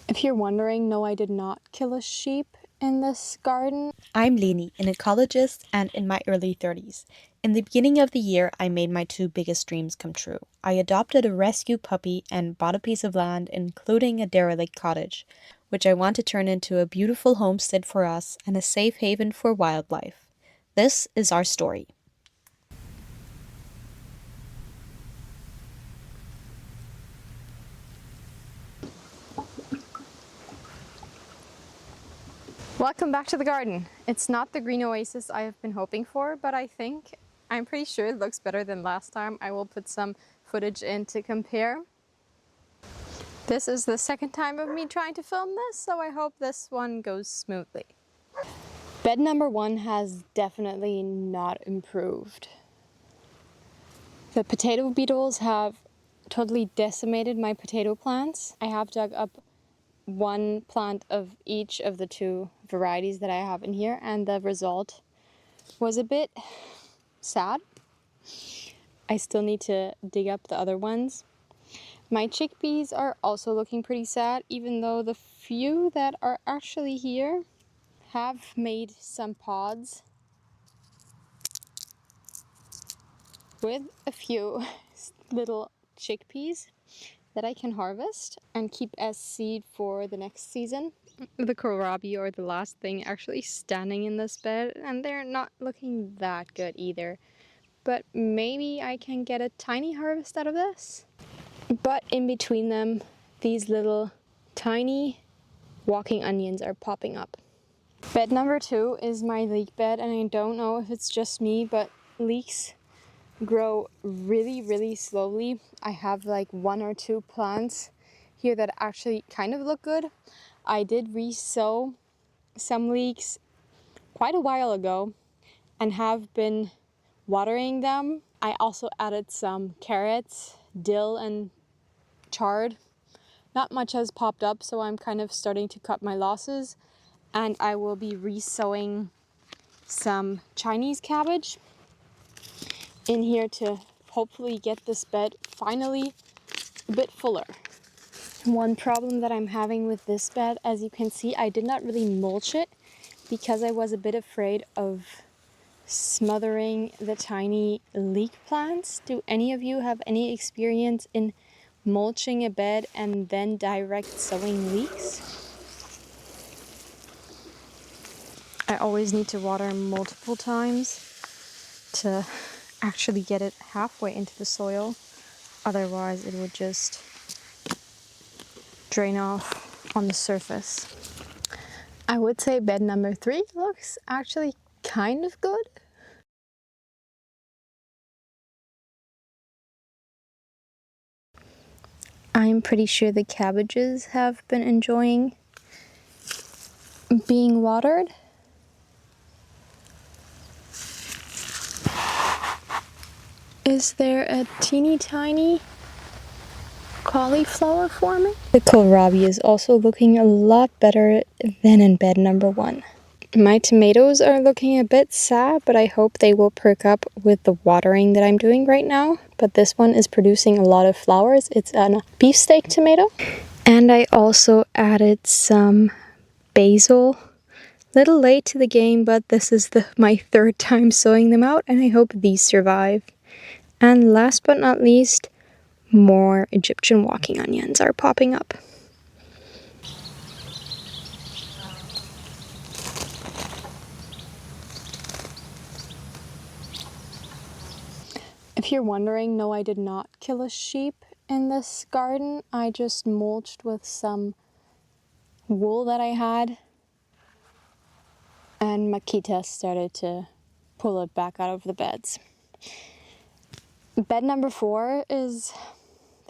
If you're wondering, no, I did not kill a sheep in this garden. I'm Leni, an ecologist and in my early 30s. In the beginning of the year, I made my two biggest dreams come true. I adopted a rescue puppy and bought a piece of land, including a derelict cottage, which I want to turn into a beautiful homestead for us and a safe haven for wildlife. This is our story. Welcome back to the garden. It's not the green oasis I have been hoping for, but I'm pretty sure it looks better than last time. I will put some footage in to compare. This is the second time of me trying to film this, so I hope this one goes smoothly. Bed number 1 has definitely not improved. The potato beetles have totally decimated my potato plants. I have dug up one plant of each of the two varieties that I have in here, and the result was a bit sad. I still need to dig up the other ones. My chickpeas are also looking pretty sad, even though the few that are actually here have made some pods with a few little chickpeas that I can harvest and keep as seed for the next season. The kohlrabi are the last thing actually standing in this bed, and they're not looking that good either. But maybe I can get a tiny harvest out of this. But in between them, these little tiny walking onions are popping up. Bed number 2 is my leek bed, and I don't know if it's just me, but leeks grow really slowly. I have like 1 or 2 plants here that actually kind of look good. I did re-sow some leeks quite a while ago and have been watering them. I also added some carrots, dill, and chard. Not much has popped up, so I'm kind of starting to cut my losses, and I will be re-sowing some Chinese cabbage in here to hopefully get this bed finally a bit fuller. One problem that I'm having with this bed, as you can see, I did not really mulch it because I was a bit afraid of smothering the tiny leek plants. Do any of you have any experience in mulching a bed and then direct sowing leeks? I always need to water multiple times to actually get it halfway into the soil. Otherwise, it would just drain off on the surface. I would say bed number 3 looks actually kind of good. I'm pretty sure the cabbages have been enjoying being watered. Is there a teeny tiny cauliflower forming? The kohlrabi is also looking a lot better than in bed number 1. My tomatoes are looking a bit sad, but I hope they will perk up with the watering that I'm doing right now. But this one is producing a lot of flowers. It's a beefsteak tomato. And I also added some basil. Little late to the game, but this is my 3rd time sowing them out, and I hope these survive. And last but not least, more Egyptian walking onions are popping up. If you're wondering, no, I did not kill a sheep in this garden. I just mulched with some wool that I had, and Makita started to pull it back out of the beds. Bed number 4 is,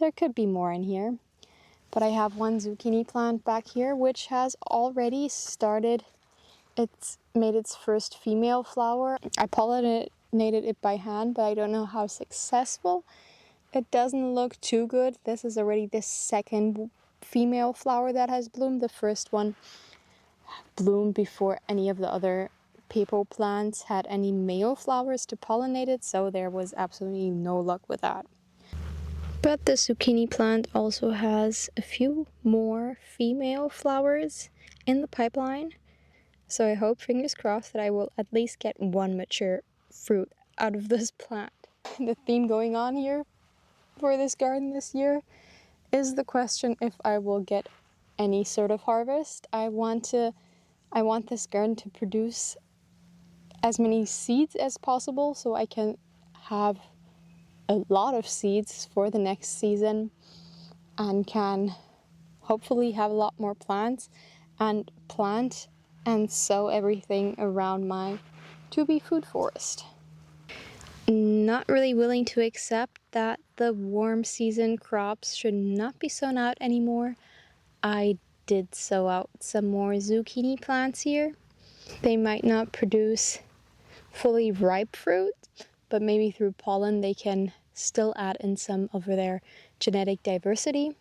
there could be more in here, but I have one zucchini plant back here which has already started. It's made its first female flower. I pollinated it by hand, but I don't know how successful. It doesn't look too good. This is already the 2nd female flower that has bloomed. The first one bloomed before any of the other pepo plants had any male flowers to pollinate it, so there was absolutely no luck with that. But the zucchini plant also has a few more female flowers in the pipeline. So I hope, fingers crossed, that I will at least get one mature fruit out of this plant. The theme going on here for this garden this year is the question if I will get any sort of harvest. I want this garden to produce as many seeds as possible so I can have a lot of seeds for the next season and can hopefully have a lot more plants and plant and sow everything around my to-be food forest. Not really willing to accept that the warm season crops should not be sown out anymore. I did sow out some more zucchini plants here. They might not produce fully ripe fruit, but maybe through pollen they can still add in some of their genetic diversity,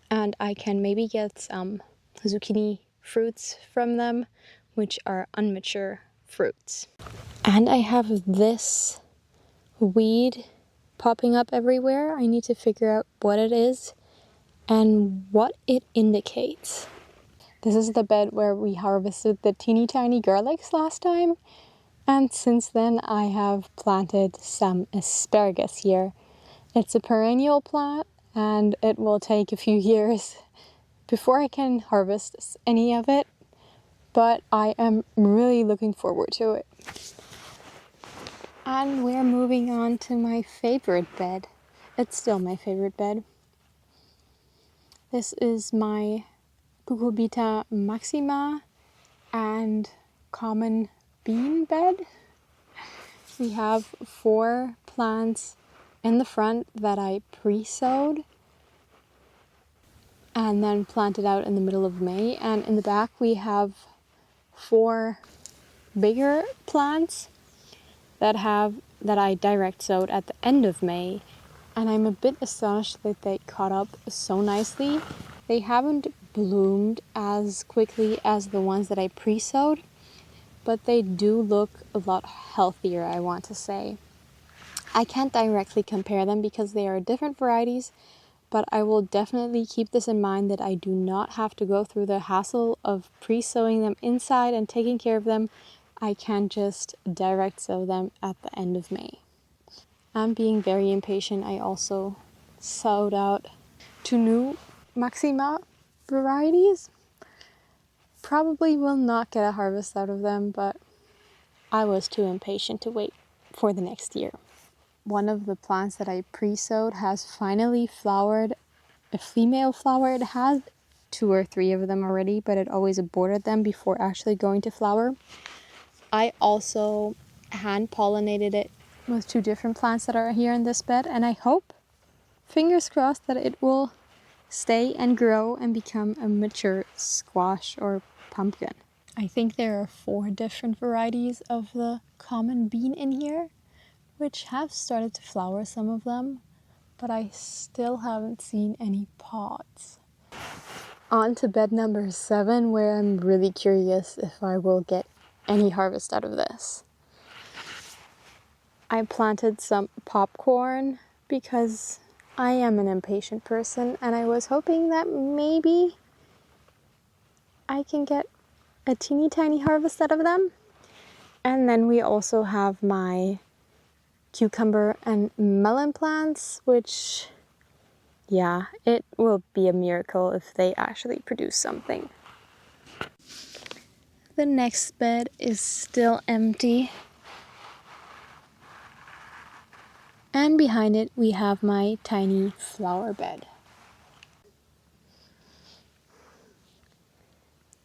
and I can maybe get some zucchini fruits from them, which are unmature fruits. And I have this weed popping up everywhere. I need to figure out what it is and what it indicates. This is the bed where we harvested the teeny tiny garlics last time, and since then I have planted some asparagus here. It's a perennial plant and it will take a few years before I can harvest any of it, but I am really looking forward to it. And we're moving on to my favorite bed. It's still my favorite bed. This is my Cucurbita maxima and common bean bed. We have 4 plants in the front that I pre-sowed and then planted out in the middle of May, and in the back we have 4 bigger plants that I direct sowed at the end of May, and I'm a bit astonished that they caught up so nicely. They haven't bloomed as quickly as the ones that I pre-sowed, but they do look a lot healthier, I want to say. I can't directly compare them because they are different varieties, but I will definitely keep this in mind that I do not have to go through the hassle of pre-sowing them inside and taking care of them. I can just direct sow them at the end of May. I'm being very impatient. I also sowed out 2 new Maxima varieties. Probably will not get a harvest out of them, but I was too impatient to wait for the next year. One of the plants that I pre-sowed has finally flowered a female flower. It had 2 or 3 of them already, but it always aborted them before actually going to flower. I also hand pollinated it with 2 different plants that are here in this bed, and I hope, fingers crossed, that it will stay and grow and become a mature squash or pumpkin. I think there are 4 different varieties of the common bean in here, which have started to flower, some of them, but I still haven't seen any pods. On to bed number 7, where I'm really curious if I will get any harvest out of this. I planted some popcorn because I am an impatient person, and I was hoping that maybe I can get a teeny tiny harvest out of them. And then we also have my cucumber and melon plants, which, yeah, it will be a miracle if they actually produce something. The next bed is still empty. And behind it we have my tiny flower bed.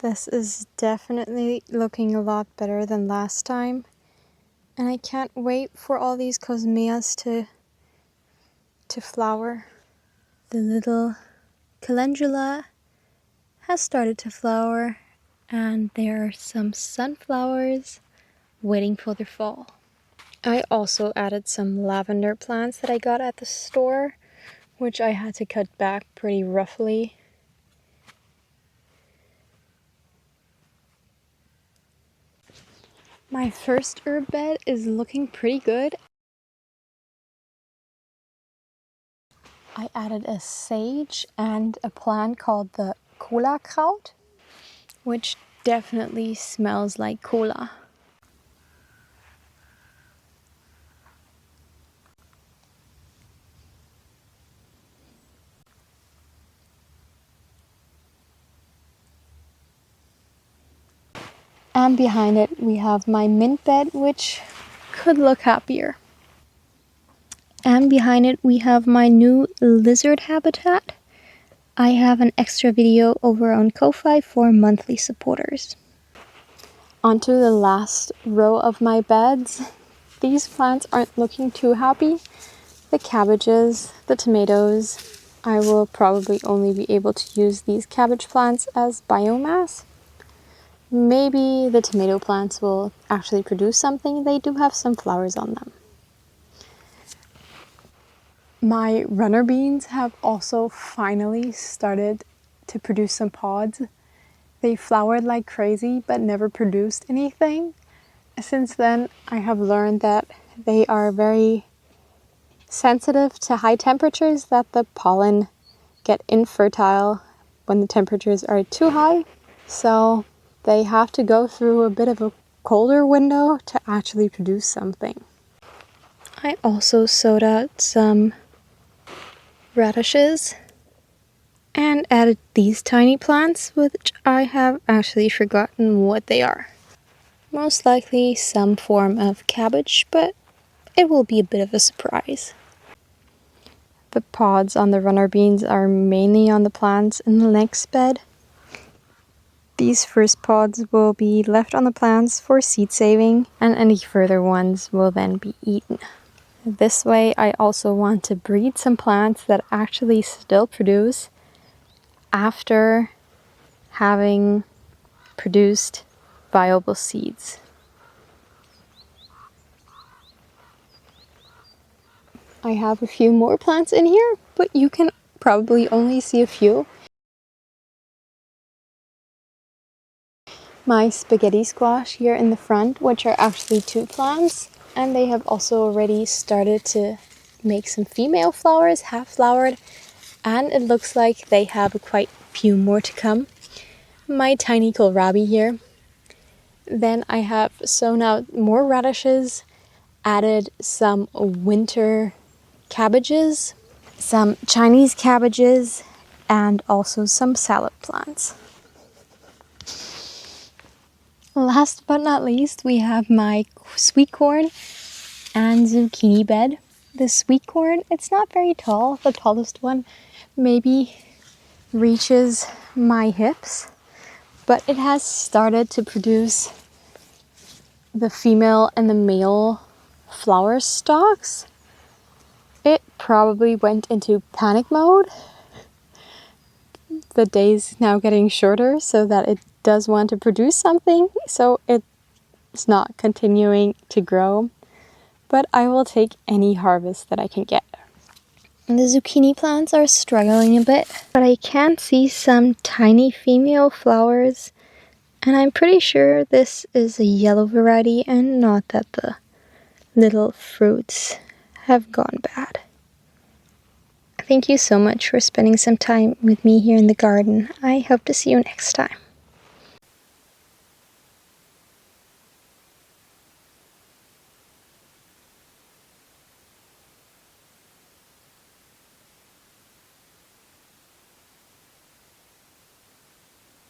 This is definitely looking a lot better than last time. And I can't wait for all these cosmeas to flower. The little calendula has started to flower, and there are some sunflowers waiting for their fall. I also added some lavender plants that I got at the store, which I had to cut back pretty roughly. My first herb bed is looking pretty good. I added a sage and a plant called the cola kraut, which definitely smells like cola. And behind it we have my mint bed, which could look happier. And behind it we have my new lizard habitat. I have an extra video over on Ko-Fi for monthly supporters. Onto the last row of my beds. These plants aren't looking too happy. The cabbages, the tomatoes, I will probably only be able to use these cabbage plants as biomass. Maybe the tomato plants will actually produce something. They do have some flowers on them. My runner beans have also finally started to produce some pods. They flowered like crazy but never produced anything. Since then, I have learned that they are very sensitive to high temperatures, that the pollen get infertile when the temperatures are too high. So they have to go through a bit of a colder window to actually produce something. I also sowed out some radishes and added these tiny plants, which I have actually forgotten what they are. Most likely some form of cabbage, but it will be a bit of a surprise. The pods on the runner beans are mainly on the plants in the next bed. These first pods will be left on the plants for seed saving, and any further ones will then be eaten. This way, I also want to breed some plants that actually still produce after having produced viable seeds. I have a few more plants in here, but you can probably only see a few. My spaghetti squash here in the front, which are actually 2 plants, and they have also already started to make some female flowers, half flowered, and it looks like they have quite a few more to come. My tiny kohlrabi here. Then I have sown out more radishes, added some winter cabbages, some Chinese cabbages, and also some salad plants. Last but not least, we have my sweet corn and zucchini bed. The sweet corn, it's not very tall. The tallest one maybe reaches my hips, but it has started to produce the female and the male flower stalks. It probably went into panic mode. The day's now getting shorter so that it does want to produce something, so it's not continuing to grow. But I will take any harvest that I can get. And the zucchini plants are struggling a bit, but I can see some tiny female flowers, and I'm pretty sure this is a yellow variety and not that the little fruits have gone bad. Thank you so much for spending some time with me here in the garden. I hope to see you next time.